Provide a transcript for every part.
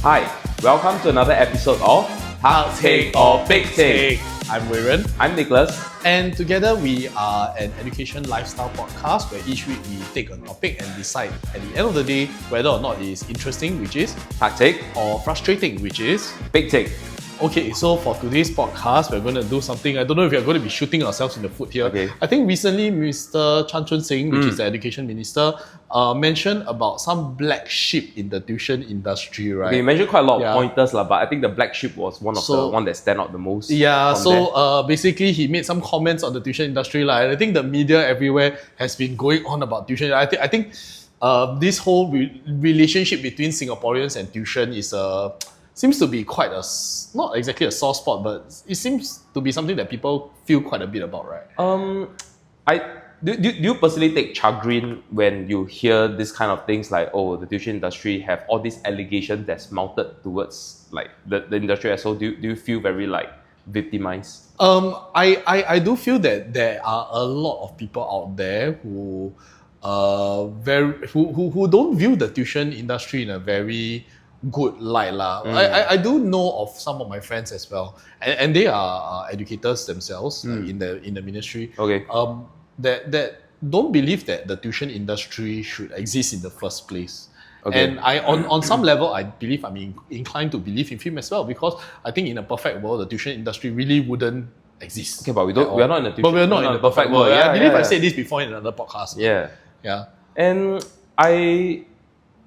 Hi, welcome to another episode of Hard Take or Big Take. I'm Weiren. I'm Nicholas. And together we are an education lifestyle podcast where each week we take a topic and decide at the end of the day whether or not it is interesting, which is Hard Take or frustrating, which is Big Take. Okay, so for today's podcast, we're going to do something. I don't know if we're going to be shooting ourselves in the foot here. Okay. I think recently Mr. Chun Sing, which is the education minister, mentioned about some black sheep in the tuition industry, right? Okay, you mentioned quite a lot of pointers, but I think the black sheep was one of the one that stand out the most. Yeah, so basically he made some comments on the tuition industry. And I think the media everywhere has been going on about tuition. I think this whole relationship between Singaporeans and tuition is seems to be quite not exactly a soft spot, but it seems to be something that people feel quite a bit about, right? Do you personally take chagrin when you hear this kind of things like, oh, the tuition industry have all these allegations that's mounted towards like the industry as well? Do you feel very like victimized? I do feel that there are a lot of people out there who who don't view the tuition industry in a very good light lah. I do know of some of my friends as well, and they are educators themselves in the ministry. Okay. That don't believe that the tuition industry should exist in the first place. Okay. And on some level, I believe I'm inclined to believe in him as well, because I think in a perfect world, the tuition industry really wouldn't exist. Okay, but we're not in the tuition. But we're not in the perfect world. Yeah, I believe I said this before in another podcast. Yeah. And I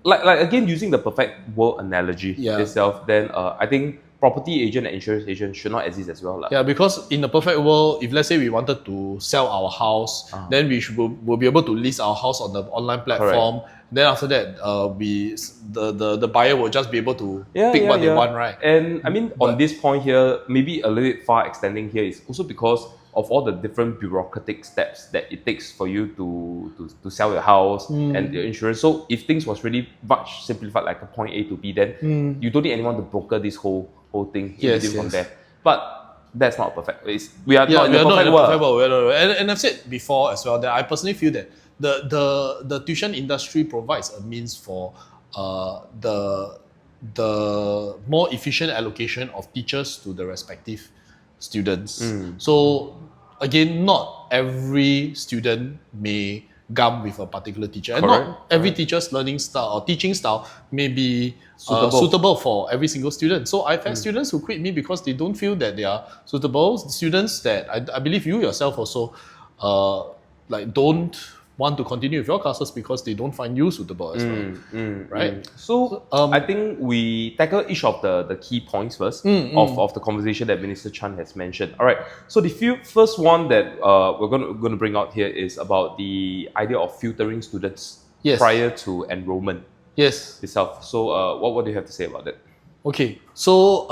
like again using the perfect world analogy itself, then I think property agent and insurance agent should not exist as well. Yeah, because in the perfect world, if let's say we wanted to sell our house, then we'll be able to list our house on the online platform. Correct. Then after that, the buyer will just be able to pick what they want, right? And I mean, on this point here, maybe a little bit far extending here is also because of all the different bureaucratic steps that it takes for you to sell your house and your insurance. So if things was really much simplified, like a point A to B, then you don't need anyone to broker this whole thing from there. But that's not perfect. We are not in the perfect world. And I've said before as well that I personally feel that the tuition industry provides a means for the more efficient allocation of teachers to the respective students. So again, not every student may gum with a particular teacher, and not every teacher's learning style or teaching style may be suitable for every single student. So I've had students who quit me because they don't feel that they are suitable. Students that I believe you yourself also don't want to continue with your classes because they don't find you suitable as well, right? So I think we tackle each of the key points first of the conversation that Minister Chan has mentioned. All right. So the first one that we're going to bring out here is about the idea of filtering students prior to enrollment itself. So what do you have to say about that? Okay. So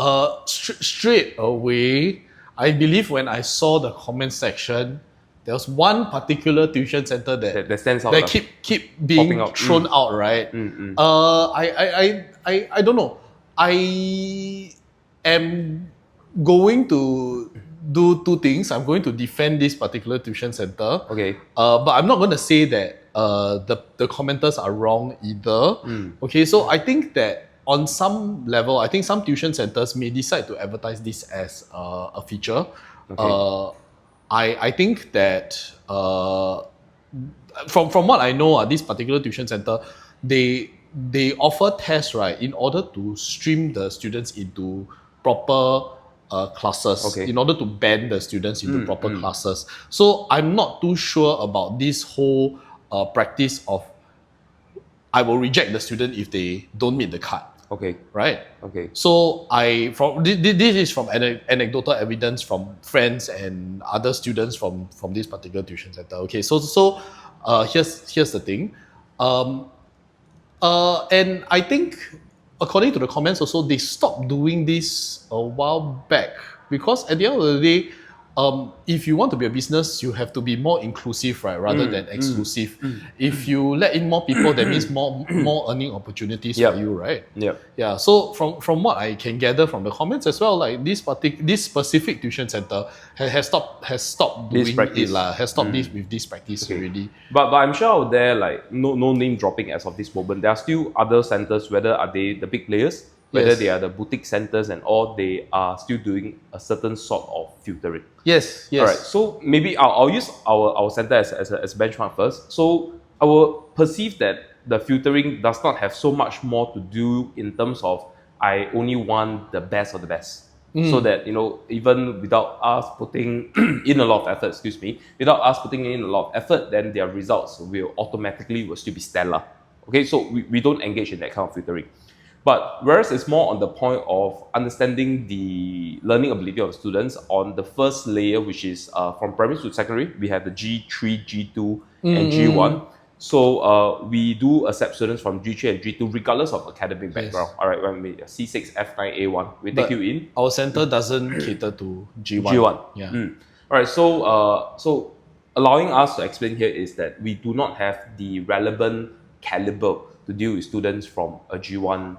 straight away, I believe when I saw the comment section, there was one particular tuition center that stands out, that keep being thrown out, right? I don't know. I am going to do two things. I'm going to defend this particular tuition center. Okay. But I'm not going to say that the commenters are wrong either. Okay. So I think that on some level, I think some tuition centers may decide to advertise this as a feature. Okay. I think that from what I know, this particular tuition center, they offer tests, right, in order to stream the students into proper classes, in order to band the students into proper classes. So I'm not too sure about this whole practice of I will reject the student if they don't meet the cut. Okay. Right. Okay. So this is from anecdotal evidence from friends and other students from this particular tuition center. Okay. So here's the thing. And I think according to the comments also, they stopped doing this a while back, because at the end of the day, if you want to be a business, you have to be more inclusive, right, rather than exclusive. If you let in more people, that means more earning opportunities for you, right? Yeah. So from what I can gather from the comments as well, like this specific tuition center has stopped doing it, has stopped this with this practice already. But I'm sure out there, like no name dropping as of this moment, there are still other centers, whether are they the big players whether Yes. they are the boutique centers and all, they are still doing a certain sort of filtering. Yes. All right, so maybe I'll use our center as a benchmark first. So I will perceive that the filtering does not have so much more to do in terms of I only want the best of the best. So that, even without us putting in a lot of effort, without us putting in a lot of effort, then their results will still be stellar. Okay, so we don't engage in that kind of filtering. But whereas it's more on the point of understanding the learning ability of students on the first layer, which is from primary to secondary, we have the G3, G2, and G1. So we do accept students from G3 and G2 regardless of academic background. All right, when we C6, F9, A1, we take you in. Our center doesn't cater to G1. G1. Yeah. All right, so allowing us to explain here is that we do not have the relevant caliber to deal with students from a G1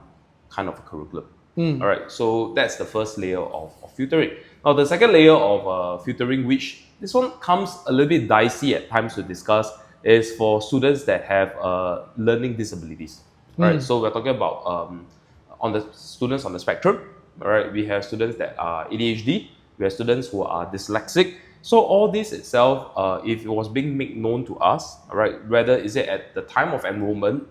kind of a curriculum. All right, so that's the first layer of filtering. Now, the second layer of filtering, which this one comes a little bit dicey at times to discuss, is for students that have learning disabilities. All right, so we're talking about on the students on the spectrum. All right, we have students that are ADHD, we have students who are dyslexic. So all this itself, if it was being made known to us, all right, whether is it at the time of enrollment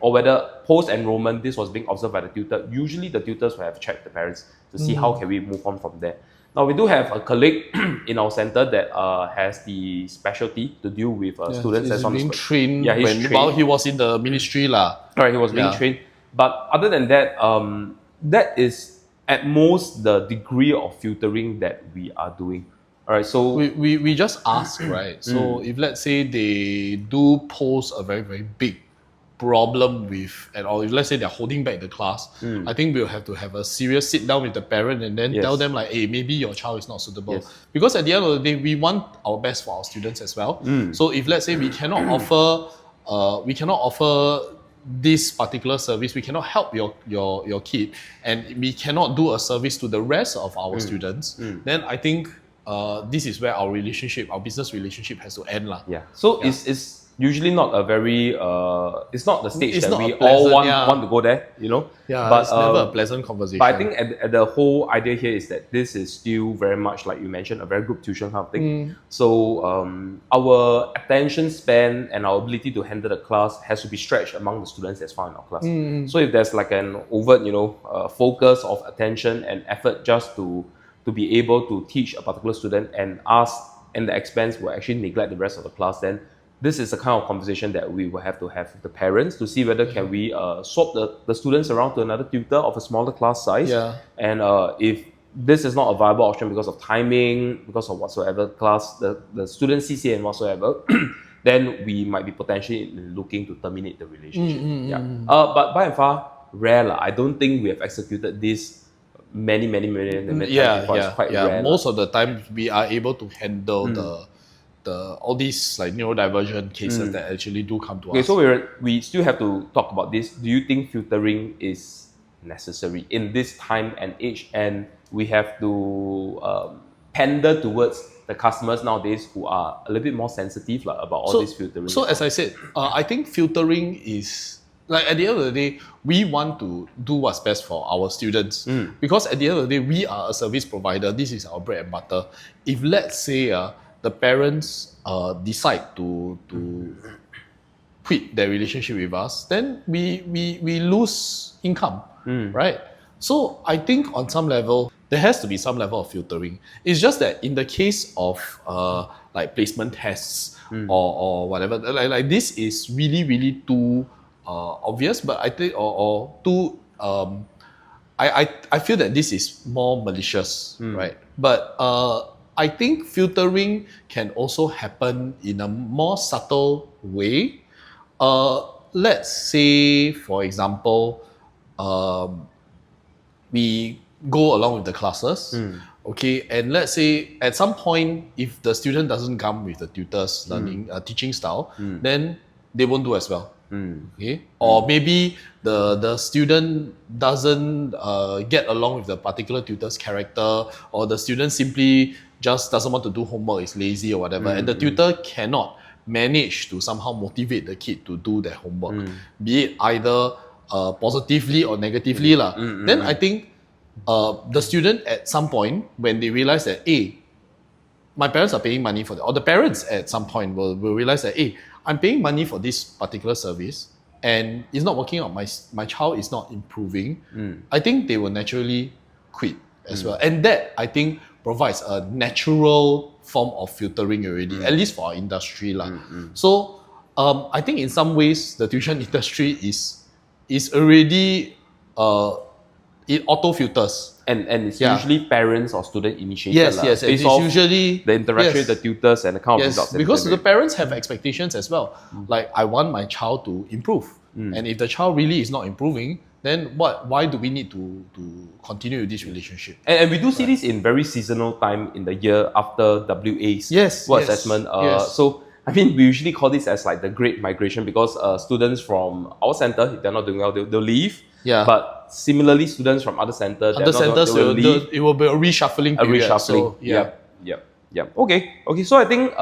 or whether post-enrollment this was being observed by the tutor, usually the tutors will have checked the parents to see how can we move on from there. Now, we do have a colleague in our center that has the specialty to deal with students He's that's on being the trained he's trained. while he was in the ministry lah. Right, he was being Yeah. trained. But other than that, that is at most the degree of filtering that we are doing. All right, so We just ask, right? So if let's say they do pose a very, very big problem with, or if let's say they're holding back the class, I think we'll have to have a serious sit down with the parent and then tell them like, hey, maybe your child is not suitable. Yes. Because at the end of the day, we want our best for our students as well. So if let's say we cannot offer this particular service, we cannot help your kid, and we cannot do a service to the rest of our students, then I think this is where our business relationship has to end lah. yeah. So it's usually not a very it's not the stage It's that not we a pleasant, all yeah. want to go there, Yeah, But it's never a pleasant conversation. But I think at the whole idea here is that this is still very much like you mentioned, a very group tuition kind of thing. So our attention span and our ability to handle the class has to be stretched among the students that's found in our class. So if there's like an overt, focus of attention and effort just to be able to teach a particular student and us and the expense will actually neglect the rest of the class, then this is the kind of conversation that we will have to have with the parents to see whether can we swap the students around to another tutor of a smaller class size. Yeah. And if this is not a viable option because of timing, because of whatsoever class, the student CCA and whatsoever, then we might be potentially looking to terminate the relationship. But by and far, rare. I don't think we have executed this many times before. It's quite rare. Most of the time, we are able to handle the all these like neurodivergent cases that actually do come to Okay, us. so we still have to talk about this. Do you think filtering is necessary in this time and age, and we have to pander towards the customers nowadays who are a little bit more sensitive about all this filtering? So as I said, I think filtering is like at the end of the day, we want to do what's best for our students because at the end of the day, we are a service provider. This is our bread and butter. If let's say the parents decide to quit their relationship with us, then we lose income, right? So I think on some level, there has to be some level of filtering. It's just that in the case of like placement tests or whatever, like this is really too obvious, but I think or too I feel that this is more malicious, right? But I think filtering can also happen in a more subtle way. Let's say, for example, we go along with the classes, okay, and let's say at some point, if the student doesn't come with the tutor's learning teaching style, then they won't do as well. Okay, or maybe the student doesn't get along with the particular tutor's character, or the student simply just doesn't want to do homework, is lazy or whatever, and the tutor cannot manage to somehow motivate the kid to do their homework. Be it either positively or negatively lah. Then I think the student at some point, when they realize that, hey, my parents are paying money for that, or the parents at some point will realize that, hey, I'm paying money for this particular service and it's not working out, my child is not improving, I think they will naturally quit as well. And that, I think, provides a natural form of filtering already, at least for our industry lah. So I think in some ways the tuition industry is already it auto filters, and it's usually parents or student initiated. Yes, and it's usually the interaction with the tutors and the kind of results. Because the parents have expectations as well. Like, I want my child to improve, and if the child really is not improving, then why do we need to continue with this relationship? And we do see this in very seasonal time in the year after WA's assessment. So I mean, we usually call this as like the Great Migration, because students from our center, if they're not doing well, they'll leave. But similarly, students from other centers, they'll leave. It will be a reshuffling period. So, Okay. So I think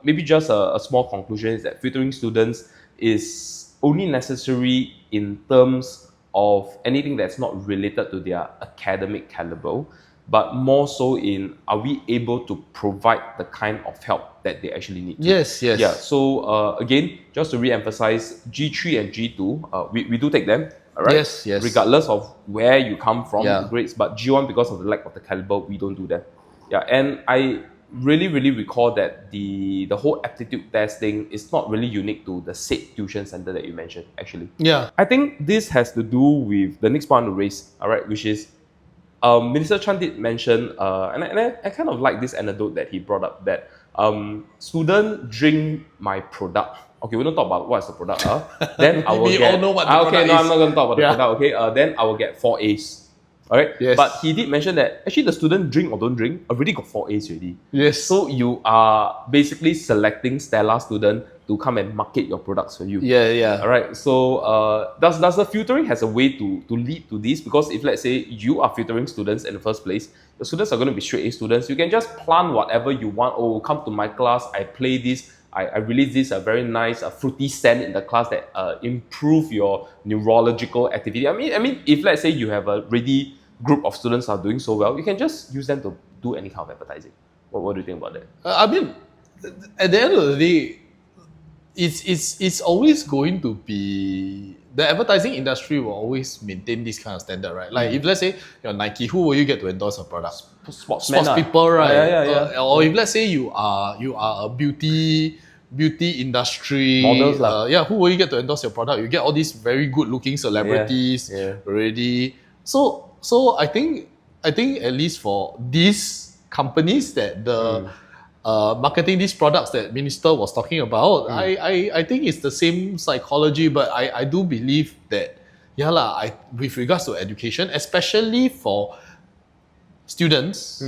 maybe just a small conclusion is that filtering students is only necessary in terms of anything that's not related to their academic caliber, but more so in, are we able to provide the kind of help that they actually need? Yes. Yeah. So again, just to re-emphasize, G3 and G2, we do take them. All right. Yes. Regardless of where you come from, the grades. But G1, because of the lack of the caliber, we don't do that. Yeah. And I really recall that the whole aptitude testing is not really unique to the said tuition center that you mentioned, actually. Yeah. I think this has to do with the next point to raise, all right, which is Minister Chan did mention, and I kind of like this anecdote that he brought up, that student drink my product. Okay, we don't talk about what's the product. Then I will we get... all know what the product is. I'm not going to talk about the product. Okay, then I will get 4 A's. All right. Yes. But he did mention that actually the student, drink or don't drink, already got 4 A's already. Yes. So you are basically selecting Stella student to come and market your products for you. Yeah. All right. So does the filtering has a way to lead to this? Because if, let's say, you are filtering students in the first place, the students are going to be straight A students. You can just plant whatever you want. Oh, come to my class. I play this. I release this a very nice fruity scent in the class that improve your neurological activity. I mean, if let's say you have a ready group of students who are doing so well, you can just use them to do any kind of advertising. What do you think about that? I mean, at the end of the day, it's always going to be, the advertising industry will always maintain this kind of standard, right? Like if let's say you're Nike, who will you get to endorse a product? Sports people, right? Yeah. Or if let's say you are a beauty industry models, who will you get to endorse your product? You get all these very good looking celebrities already. So I think at least for these companies that the marketing these products that Minister was talking about, I think it's the same psychology, but I do believe that with regards to education, especially for students,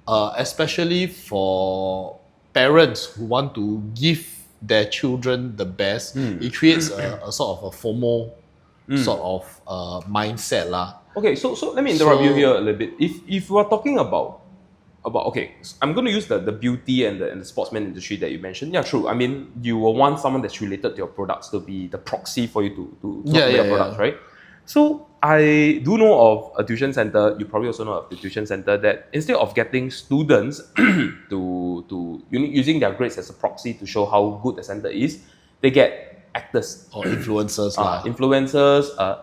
especially for parents who want to give their children the best, it creates a sort of a FOMO sort of mindset lah. Okay, so let me interrupt you here a little bit. If we are talking about okay, I'm going to use the beauty and the sportsman industry that you mentioned. Yeah, true. I mean, you will want someone that's related to your products to be the proxy for you to talk about your products, right? So I do know of a tuition center. You probably also know of the tuition center that instead of getting students to using their grades as a proxy to show how good the center is, they get actors or influencers,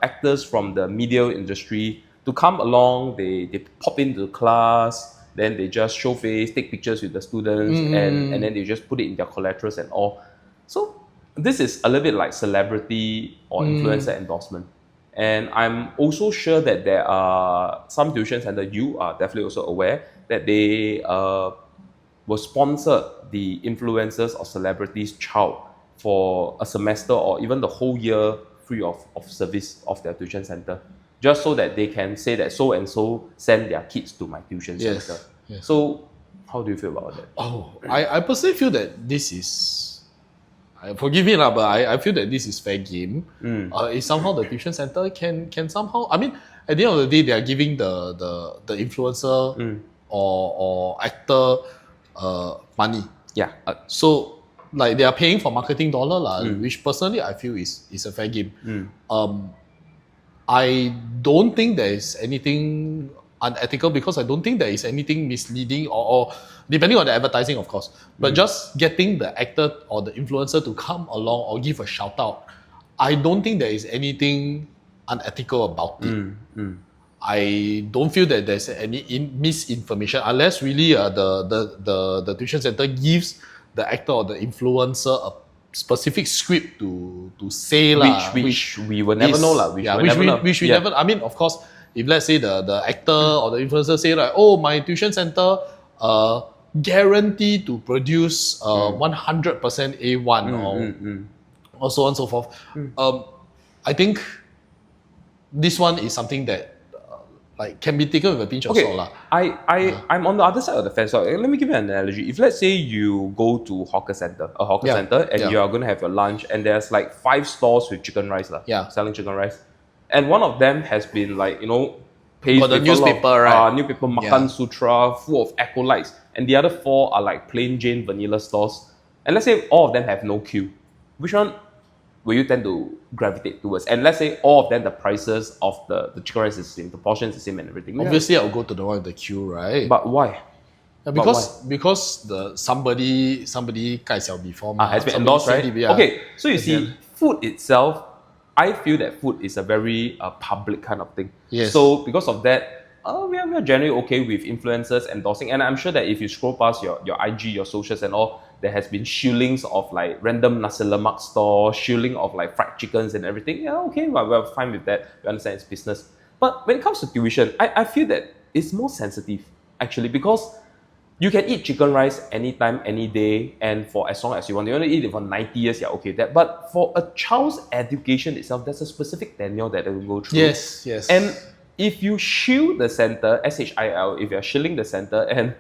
actors from the media industry to come along. They pop into class. Then they just show face, take pictures with the students, and then they just put it in their collaterals and all. So this is a little bit like celebrity or influencer endorsement. And I'm also sure that there are some tuition centers, you are definitely also aware, that they will sponsor the influencers or celebrities' child for a semester or even the whole year free of service of their tuition center, just so that they can say that so and so send their kids to my tuition center. Yes. So how do you feel about that? I personally feel that this is, forgive me but I feel that this is fair game. If somehow the tuition center can somehow, I mean, at the end of the day, they are giving the influencer or actor money. Yeah. So they are paying for marketing dollar which personally I feel is a fair game. I don't think there is anything unethical because I don't think there is anything misleading or depending on the advertising, of course. But just getting the actor or the influencer to come along or give a shout out, I don't think there is anything unethical about it. I don't feel that there's any misinformation unless really the tuition center gives the actor or the influencer a specific script to say which we will never know lah. Which we never. I mean, of course, if let's say the actor or the influencer say like, oh, my tuition center guarantee to produce 100% A1 or so on and so forth. I think this one is something that like can be taken with a pinch of salt lah. I'm on the other side of the fence. So let me give you an analogy. If let's say you go to a hawker center, and you are going to have your lunch, and there's like 5 stores with chicken rice selling chicken rice, and one of them has been like paved the with newspaper, a lot of, right? Newspaper Makan Sutra, full of acolytes, and the other 4 are like plain Jane vanilla stores. And let's say all of them have no queue. Which one will you tend to gravitate towards? And let's say all of them, the prices of the chicken rice is the same, the portion is the same and everything. Obviously, I'll go to the one with the queue, right? But why? Because the somebody 盖小 before me, has been endorsed, right? Okay, so you see, food itself, I feel that food is a very public kind of thing. Yes. So because of that, we are generally okay with influencers endorsing. And I'm sure that if you scroll past your IG, your socials and all, there has been shillings of like random nasi lemak store, shilling of like fried chickens and everything. Yeah, okay, we're fine with that. We understand it's business. But when it comes to tuition, I feel that it's more sensitive actually, because you can eat chicken rice anytime, any day, and for as long as you want. You want to eat it for 90 years, yeah, okay. But for a child's education itself, there's a specific tenure that they will go through. Yes. And if you shill the center, SHIL, if you're shilling the center, and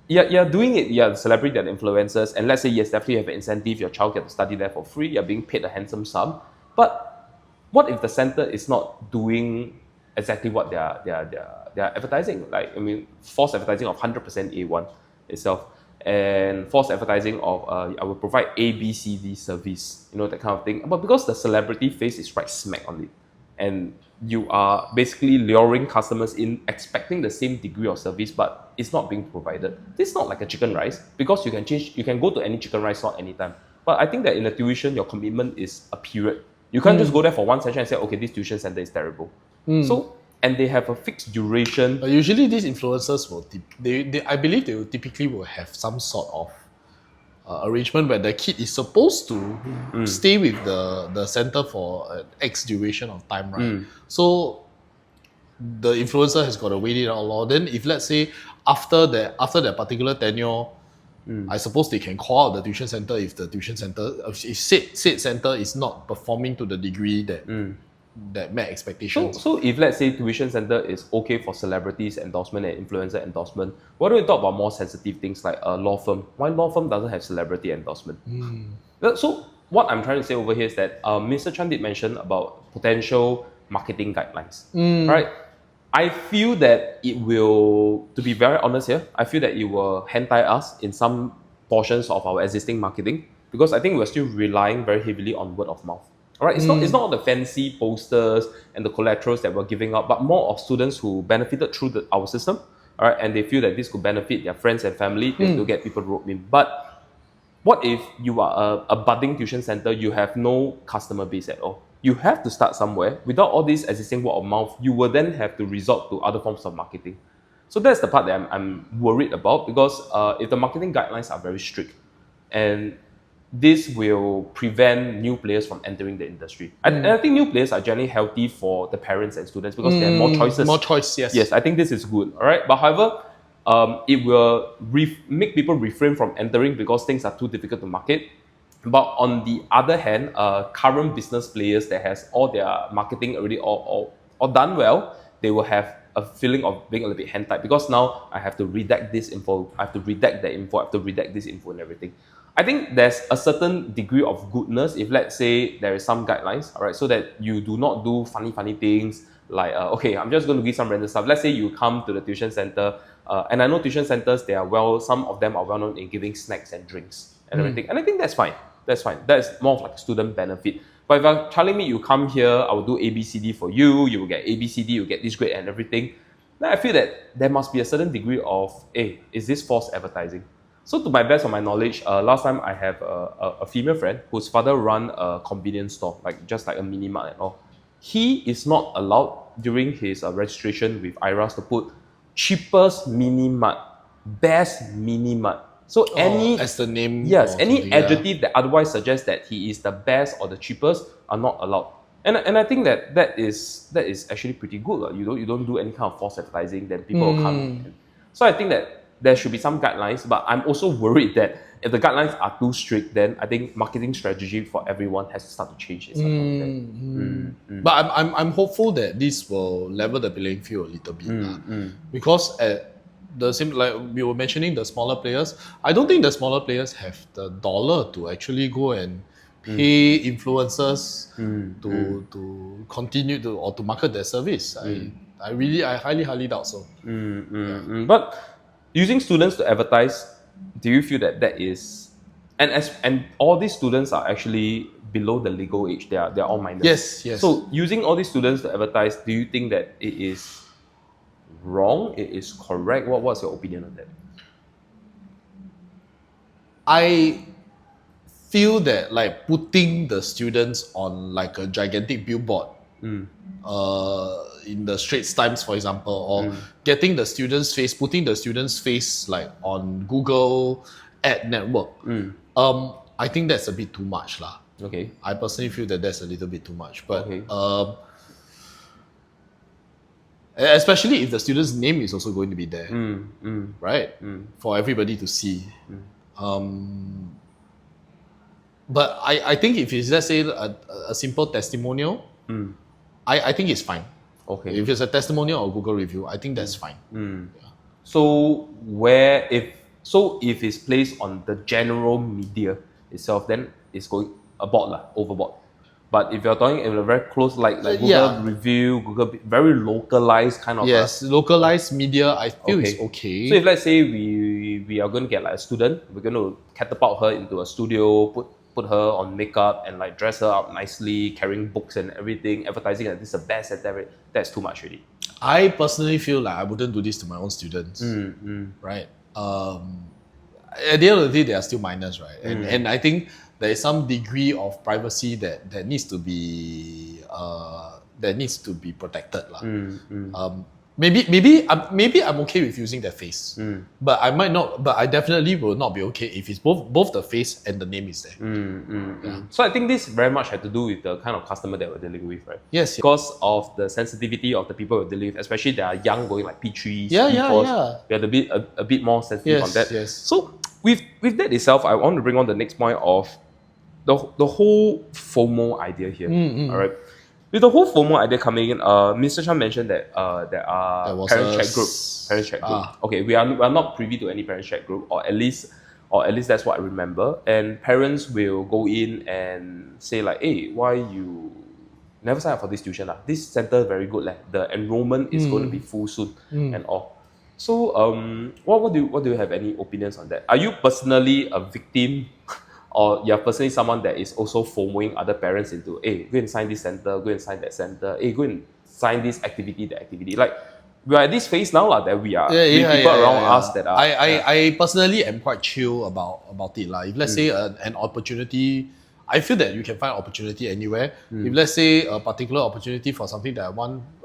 you're doing it, you're the celebrity, you're the influencers, and let's say, yes, definitely you have an incentive, your child gets to study there for free, you're being paid a handsome sum. But what if the center is not doing exactly what they're advertising? Like, I mean, false advertising of 100% A1 itself, and false advertising of I will provide A, B, C, D service, that kind of thing. But because the celebrity face is right smack on it, and you are basically luring customers in expecting the same degree of service, but it's not being provided. This is not like a chicken rice, because you can go to any chicken rice store anytime. But I think that in a tuition, your commitment is a period. You can't just go there for one session and say, okay, this tuition center is terrible. So, and they have a fixed duration. But usually these influencers I believe they will typically have some sort of arrangement where the kid is supposed to stay with the center for an X duration of time, right? So the influencer has got to wait it out long. Then if let's say after that particular tenure, I suppose they can call out the tuition center if the tuition center, if said center is not performing to the degree that met expectations. So if let's say tuition center is okay for celebrities endorsement and influencer endorsement, why don't we talk about more sensitive things like a law firm? Why law firm doesn't have celebrity endorsement? So what I'm trying to say over here is that Mr. Chan did mention about potential marketing guidelines, right? I feel that it will, to be very honest here, I feel that it will hand tie us in some portions of our existing marketing, because I think we're still relying very heavily on word of mouth. All right, it's not all the fancy posters and the collaterals that we're giving out, but more of students who benefited through our system, all right, and they feel that this could benefit their friends and family to get people roped in. But what if you are a budding tuition center, you have no customer base at all? You have to start somewhere. Without all this existing word of mouth, you will then have to resort to other forms of marketing. So that's the part that I'm worried about, because if the marketing guidelines are very strict, and this will prevent new players from entering the industry. And I think new players are generally healthy for the parents and students, because they have more choices. More choice, yes. Yes, I think this is good. All right, but however, it will make people refrain from entering because things are too difficult to market. But on the other hand, current business players that has all their marketing already all done well, they will have a feeling of being a little bit hand-tied, because now I have to redact this info, I have to redact that info, I have to redact this info and everything. I think there's a certain degree of goodness if, let's say, there is some guidelines, all right, so that you do not do funny things like, okay, I'm just going to give some random stuff. Let's say you come to the tuition center, and I know tuition centers, some of them are well known in giving snacks and drinks and everything. And I think that's fine. That's fine. That's more of like a student benefit. But if you're telling me you come here, I will do ABCD for you, you will get ABCD, you get this grade and everything, then I feel that there must be a certain degree of, hey, is this false advertising? So to my best of my knowledge, last time I have a female friend whose father run a convenience store, like just like a mini mart and all. He is not allowed during his registration with IRAS to put cheapest mini mart, best mini mart. So any as the name, yes, or any something, adjective that otherwise suggests that he is the best or the cheapest are not allowed. And I think that is actually pretty good. You don't do any kind of false advertising, then people will come. So I think that there should be some guidelines, but I'm also worried that if the guidelines are too strict, then I think marketing strategy for everyone has to start to change. But I'm hopeful that this will level the playing field a little bit. Because the same, like we were mentioning, the smaller players, I don't think the smaller players have the dollar to actually go and pay influencers to continue to or to market their service. I highly doubt so. But using students to advertise, do you feel that is, and all these students are actually below the legal age? They're all minors. Yes. So using all these students to advertise, do you think that it is wrong? It is correct? What's your opinion on that? I feel that like putting the students on like a gigantic billboard in the Straits Times, for example, or getting the students' face, putting the students' face like on Google ad network, I think that's a bit too much lah. Okay. I personally feel that that's a little bit too much, but especially if the student's name is also going to be there, right? For everybody to see. But I think if it's, let's say, a simple testimonial, I think it's fine. Okay. If it's a testimonial or Google review, I think that's fine. Yeah. So if it's placed on the general media itself, then it's going overboard. But if you're talking in a very close, like Google review, Google very localized kind of. Yes, localized media, I feel is okay. So if let's say we are going to get like a student, we're going to catapult her into a studio, put her on makeup and like dress her up nicely, carrying books and everything, advertising that this is the best at that. That's too much already. I personally feel like I wouldn't do this to my own students, right? At the end of the day, they are still minors, right? And I think there is some degree of privacy that needs to be protected, lah. Maybe I'm okay with using their face, but I might not. But I definitely will not be okay if it's both the face and the name is there. So I think this very much had to do with the kind of customer that we're dealing with, right? Yes. Because of the sensitivity of the people we're dealing with, especially they are young, going like P3s, P4s. We are a bit more sensitive on that. Yes. So with that itself, I want to bring on the next point of the whole FOMO idea here. All right. With the whole FOMO idea coming in, Mr. Chan mentioned that there are parent chat group. Okay, we are not privy to any parent chat group, or at least that's what I remember. And parents will go in and say like, "Hey, why you never sign up for this tuition? This center is very good. The enrollment is going to be full soon and all." So, what do you have any opinions on that? Are you personally a victim? Or you're personally someone that is also FOMOing other parents into, hey, go and sign this center, go and sign that center, hey, go and sign this activity, that activity. Like, we are at this phase now that we are with people around us that are. I personally am quite chill about it. If let's say an opportunity, I feel that you can find opportunity anywhere. If let's say a particular opportunity for something that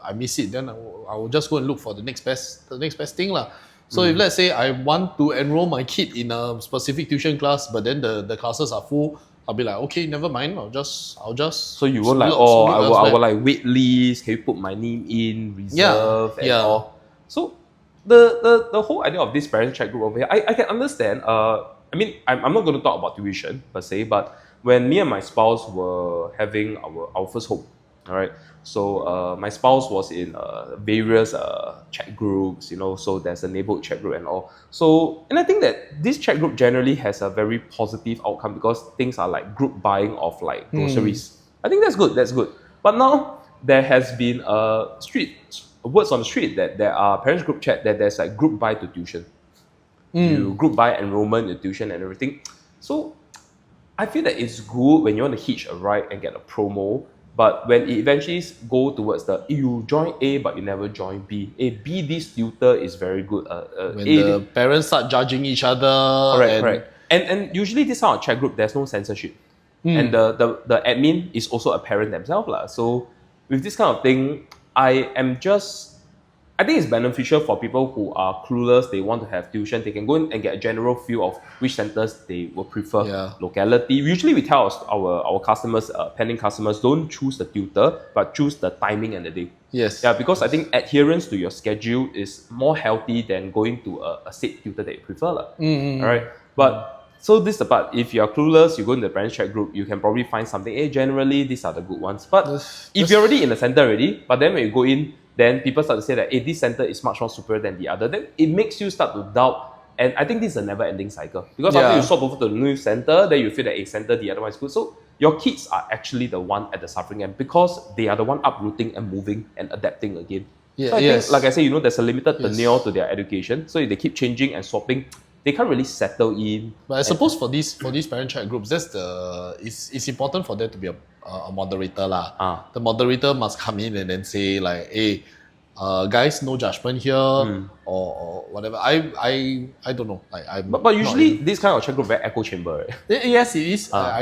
I miss it, then I will just go and look for the next best thing lah. So if let's say I want to enroll my kid in a specific tuition class, but then the classes are full, I'll be like, okay, never mind. I'll just. So you won't like, I will like wait list. Can you put my name in reserve and all? So the whole idea of this parent chat group over here, I can understand. I mean, I'm not going to talk about tuition per se, but when me and my spouse were having our first home, all right. So my spouse was in various chat groups, so there's a neighborhood chat group and all. So, and I think that this chat group generally has a very positive outcome because things are like group buying of like groceries. I think that's good. But now there has been words on the street that there are parents group chat that there's like group buy to tuition. You group buy enrollment, your tuition and everything. So I feel that it's good when you want to hitch a ride and get a promo, but when it eventually go towards you join A but you never join B. B, this tutor is very good. When A, the parents start judging each other. correct. And usually this kind of chat group, there's no censorship. And the admin is also a parent themselves. So with this kind of thing, I think it's beneficial for people who are clueless, they want to have tuition, they can go in and get a general feel of which centers they will prefer. Yeah. Locality. Usually we tell our customers, pending customers, don't choose the tutor, but choose the timing and the day. Yes. Yeah, because I think adherence to your schedule is more healthy than going to a set tutor that you prefer. All right. But so this is the part. If you're clueless, you go in the parents chat group, you can probably find something. Generally these are the good ones. But if you're already in the center already, but then when you go in, then people start to say that this center is much more superior than the other. Then it makes you start to doubt. And I think this is a never-ending cycle. Because after you swap over to the new center, then you feel that a center, the other one is good. So your kids are actually the one at the suffering end because they are the one uprooting and moving and adapting again. So I think, like I say, there's a limited tenure to their education. So if they keep changing and swapping, they can't really settle in. But I suppose for these parent chat groups, it's important for there to be a moderator lah. The moderator must come in and then say like, hey, guys, no judgment here or whatever. I don't know. But usually this kind of chat group very echo chamber, right? Yes, it is. I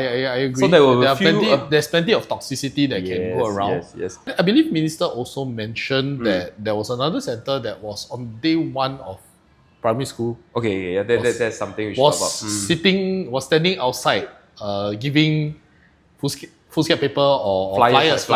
agree. So there's plenty of toxicity that can go around. Yes. I believe Minister also mentioned that there was another center that was on day one of primary school. Okay, yeah, that's something we should talk about. Was standing outside, giving foolscap paper or flyers.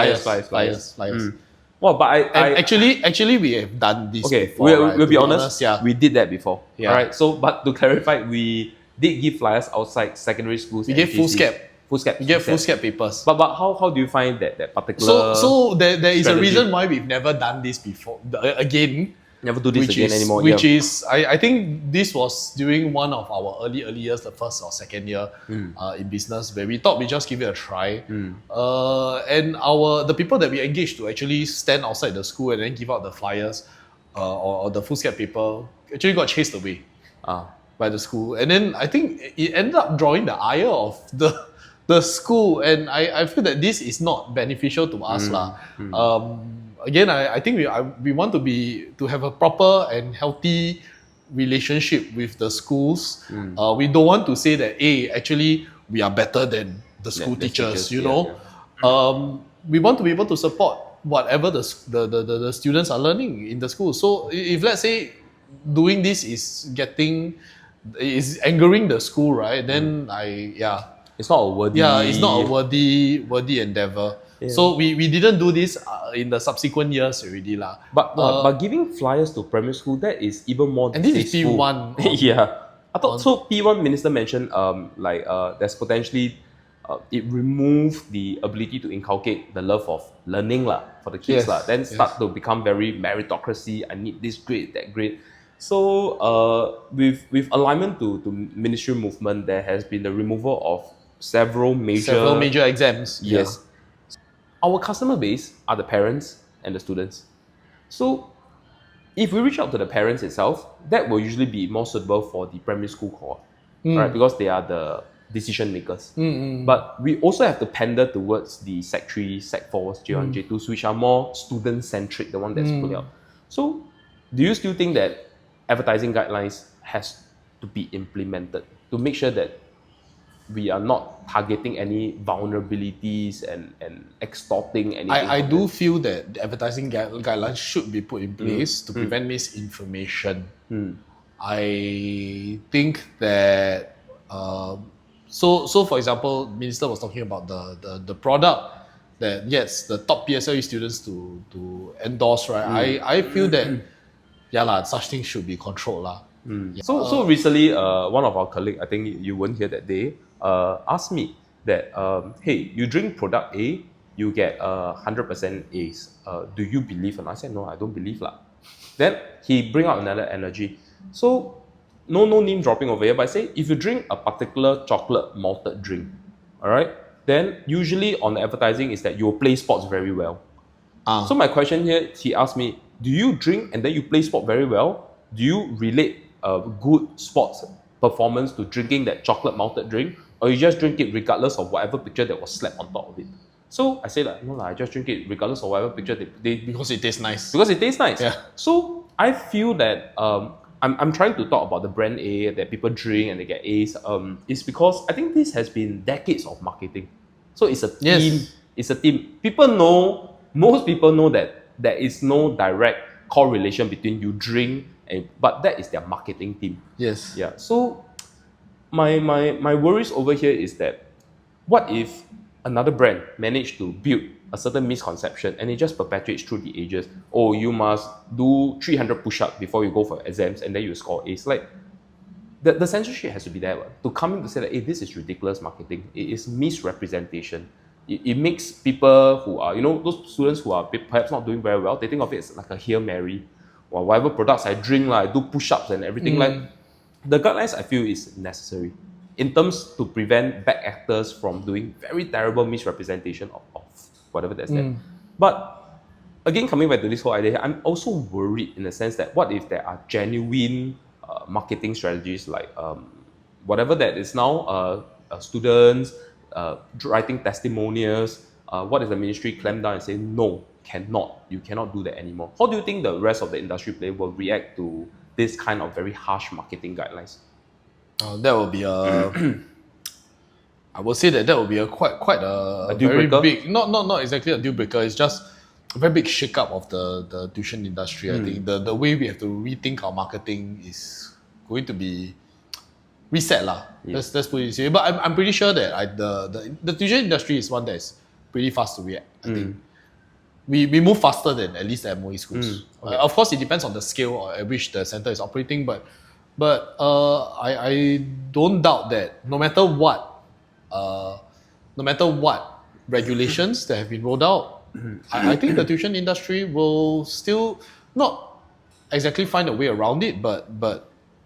Well, but actually we have done this before. We'll be honest, we did that before. Yeah. Alright, so but to clarify, we did give flyers outside secondary schools. We gave foolscap. We get foolscap papers. But how do you find that particular So there is strategy? a reason why we've never done this before. Again. Never do this again anymore. Which is, I think this was during one of our early years, the first or second year in business, where we thought we just give it a try. And the people that we engaged to actually stand outside the school and then give out the flyers or the foolscap paper actually got chased away by the school. And then I think it ended up drawing the ire of the school. And I feel that this is not beneficial to us. Again, I think we want to have a proper and healthy relationship with the schools. We don't want to say that, actually we are better than the school teachers, you know. We want to be able to support whatever the students are learning in the school. So if let's say doing this is angering the school, right? Then it's not a worthy. It's not a worthy endeavor. Yeah. So we didn't do this in the subsequent years already lah. But giving flyers to primary school, that is even more and this tasteful. Is P1. I thought so. P1 minister mentioned there's potentially it removed the ability to inculcate the love of learning for the kids then start to become very meritocracy. I need this grade, that grade. So with alignment to ministry movement, there has been the removal of several major exams. Yes. Our customer base are the parents and the students. So if we reach out to the parents itself, that will usually be more suitable for the primary school cohort, right? Because they are the decision makers. But we also have to pander towards the Sec 3, Sec 4s, J1, J2s, which are more student-centric, the one that's put out. So do you still think that advertising guidelines has to be implemented to make sure that we are not targeting any vulnerabilities and extorting anything? I do feel that the advertising guidelines should be put in place to prevent misinformation. I think that so for example, Minister was talking about the product that gets the top PSLE students to endorse, right? I feel that such things should be controlled lah. So recently, one of our colleagues, I think you weren't here that day, asked me that, hey, you drink product A, you get 100% A's. Do you believe? And I said, no, I don't believe lah. Then he bring out another analogy. So no name dropping over here, but I say if you drink a particular chocolate malted drink, all right, then usually on the advertising is that you will play sports very well. So my question here, he asked me, do you drink and then you play sport very well? Do you relate good sports performance to drinking that chocolate malted drink? or you just drink it regardless of whatever picture that was slapped on top of it. So I say like, no, I just drink it regardless of whatever picture Because it tastes nice. because it tastes nice. Yeah. So I feel that I'm trying to talk about the brand A that people drink and they get A's. It's because I think this has been decades of marketing. So it's a theme. Yes. It's a theme. Most people know that there is no direct correlation between you drink but that is their marketing team. Yes. Yeah. So my worries over here is that what if another brand managed to build a certain misconception and it just perpetuates through the ages? Oh, you must do 300 push-ups before you go for exams and then you score A's. Like the censorship has to be there to come in to say that, hey, this is ridiculous marketing. It is misrepresentation. It makes people who are, those students who are perhaps not doing very well, they think of it as like a Hail Mary. Or whatever products I drink, I do push-ups and everything. Like the guidelines I feel is necessary in terms to prevent bad actors from doing very terrible misrepresentation of whatever that's there. But again, coming back to this whole idea, I'm also worried in the sense that what if there are genuine marketing strategies like whatever that is now students writing testimonials, what if the ministry clamp down and say, no, you cannot do that anymore? How do you think the rest of the industry player will react to this kind of very harsh marketing guidelines? That will be I would say that will be a quite a deal very breaker? big, not exactly a deal breaker. It's just a very big shake-up of the tuition industry. I think the way we have to rethink our marketing is going to be reset lah. Let's put it this way. But I'm pretty sure that the tuition industry is one that is pretty fast to react. I think we move faster than at least the MOE schools. Okay. Of course, it depends on the scale at which the center is operating. But I don't doubt that no matter what regulations that have been rolled out, I think the tuition industry will still not exactly find a way around it, but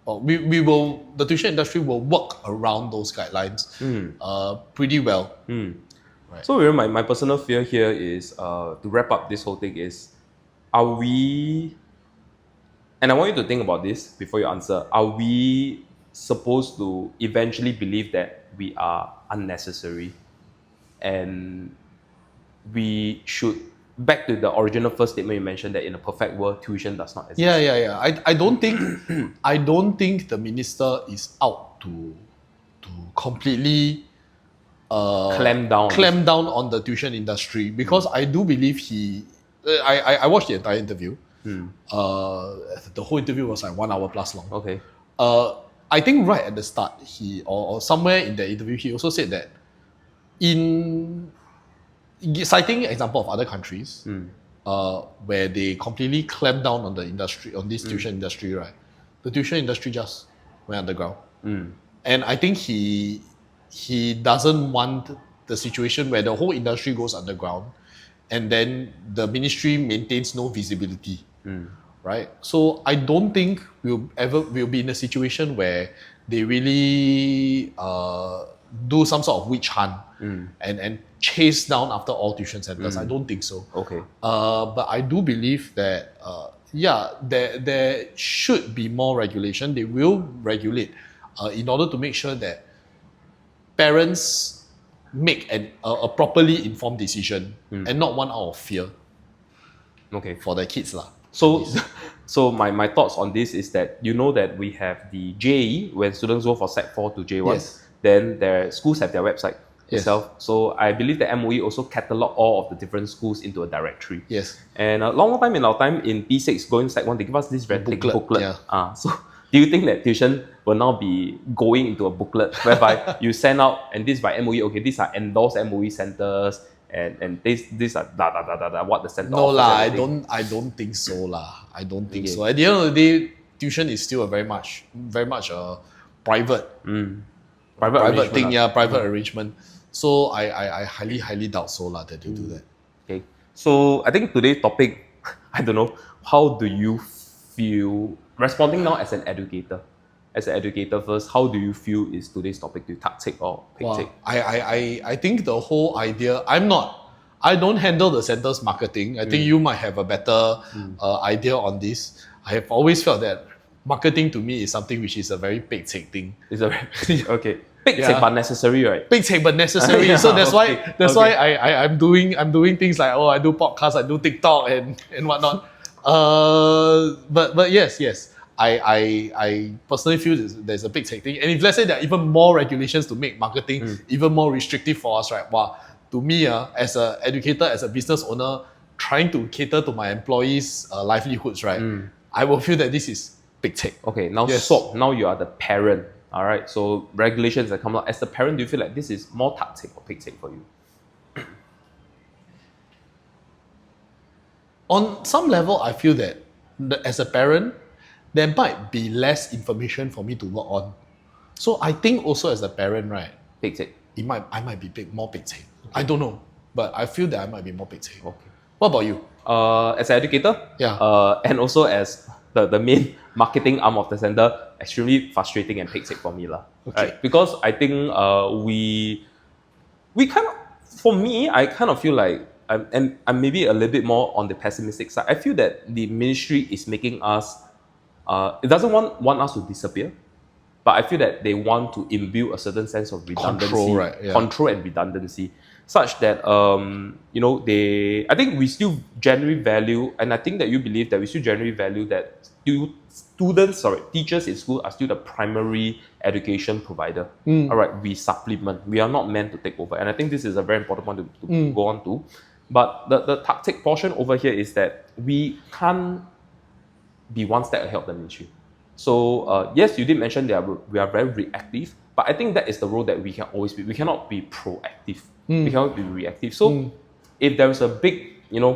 the tuition industry will work around those guidelines pretty well. Right. So my personal fear here is to wrap up this whole thing is, are we, and I want you to think about this before you answer, are we supposed to eventually believe that we are unnecessary and we should, back to the original first statement you mentioned, that in a perfect world tuition does not exist? Yeah. I don't think the minister is out to completely Clamp down on the tuition industry, because I do believe I watched the entire interview. The whole interview was like 1 hour plus long. Okay. I think right at the start, or somewhere in the interview, he also said that in citing example of other countries where they completely clamp down on the industry, on this tuition industry, right? The tuition industry just went underground. And I think he doesn't want the situation where the whole industry goes underground and then the ministry maintains no visibility. Right? So I don't think we'll be in a situation where they really do some sort of witch hunt and chase down after all tuition centers. I don't think so. Okay. But I do believe that there should be more regulation. They will regulate in order to make sure that parents make a properly informed decision and not one out of fear. Okay. For their kids lah. So my thoughts on this is that that we have the JE when students go for Sec 4 to J1. Yes. Then their schools have their website Yes. itself. So I believe the MOE also catalog all of the different schools into a directory. Yes. And a long time in our time in P6 going Sec 1, they give us this very thick booklet. Yeah. So do you think that tuition will now be going into a booklet whereby you send out, and this by MOE, okay, these are endorsed MOE centers, and these are what the center No offers lah, and everything. I don't think so lah. I don't think Okay. so. At the end of the day, tuition is still a very much a private Private thing, arrangement, private arrangement. So I highly doubt so lah that they do that. Okay. So I think today's topic, I don't know, how do you feel, responding now as an educator? As an educator first, how do you feel is today's topic? Do you take or pick Wow. take? I think the whole idea, I don't handle the center's marketing. I think you might have a better idea on this. I have always felt that marketing to me is something which is a very big thing. It's a okay. big take but necessary, right? Big take but necessary. Yeah, So that's okay, why I'm doing things like, I do podcasts, I do TikTok and whatnot. But yes. I personally feel there's a big take thing. And if let's say there are even more regulations to make marketing even more restrictive for us, right? Wow, to me, as an educator, as a business owner, trying to cater to my employees' livelihoods, right? I will feel that this is big take. Okay, now Yes. Swap, now you are the parent. All right, so regulations that come out. As the parent, do you feel like this is more tactic or big take for you? On some level, I feel that as a parent, there might be less information for me to work on. So I think also as a parent, right, Big take. I might be more big take. I don't know, but I feel that I might be more big take. Okay. What about you? As an educator, Yeah. and also as the main marketing arm of the center, extremely frustrating and hectic for me, Okay. right? Because I think we kind of, for me, I kind of feel like, and I'm maybe a little bit more on the pessimistic side. I feel that the ministry is making us, it doesn't want us to disappear, but I feel that they want to imbue a certain sense of redundancy, Control, right? Yeah. control and redundancy, such that I think we still generally value, and I think that you believe that we still generally value that teachers in school are still the primary education provider. All right, we supplement. We are not meant to take over, and I think this is a very important point to go on to. But the tactic portion over here is that we can't be one step ahead of the ministry. So yes, you did mention that we are very reactive, but I think that is the role that we can always be. We cannot be proactive. We cannot be reactive. So if there is a big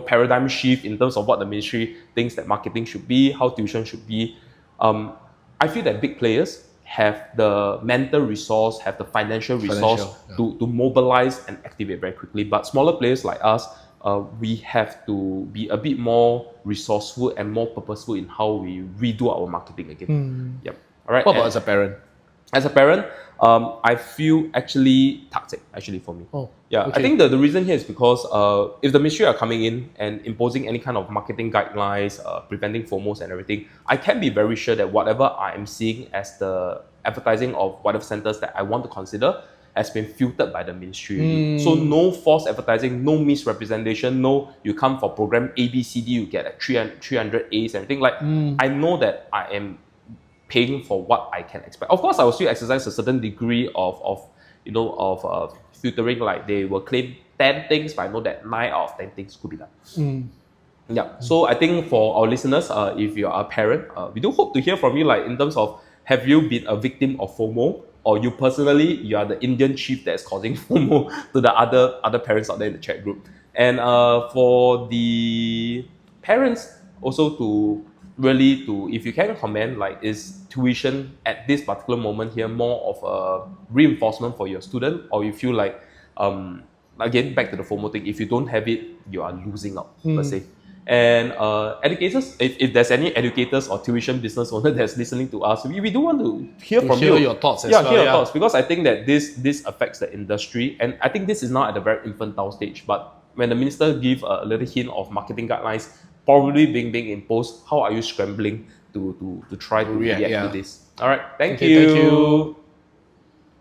paradigm shift in terms of what the ministry thinks that marketing should be, how tuition should be, I feel that big players have the mental resource, have the financial resource to mobilize and activate very quickly. But smaller players like us, we have to be a bit more resourceful and more purposeful in how we redo our marketing again. Yep. All right. What about as a parent? As a parent, I feel actually tactic for me. Oh, yeah. okay. I think the reason here is because if the ministry are coming in and imposing any kind of marketing guidelines, preventing FOMOs and everything, I can be very sure that whatever I am seeing as the advertising of whatever centers that I want to consider has been filtered by the ministry. So no false advertising, no misrepresentation, no you come for program ABCD, you get like 300 A's and everything. Like I know that I am paying for what I can expect. Of course, I will still exercise a certain degree of filtering. Like they will claim 10 things, but I know that 9 out of 10 things could be done. Yeah. So I think for our listeners, if you are a parent, we do hope to hear from you. Like in terms of, have you been a victim of FOMO, or you personally you are the Indian chief that's causing FOMO to the other parents out there in the chat group. And for the parents also to really if you can comment, like, is tuition at this particular moment here more of a reinforcement for your student, or you feel like again back to the FOMO thing, if you don't have it you are losing out per se. And educators, if there's any educators or tuition business owner that's listening to us, we do want to hear from you. Your thoughts as well. Hear your thoughts, because I think that this affects the industry, and I think this is now at a very infantile stage. But when the minister give a little hint of marketing guidelines probably being imposed, how are you scrambling to try to react to this? All right, thank you.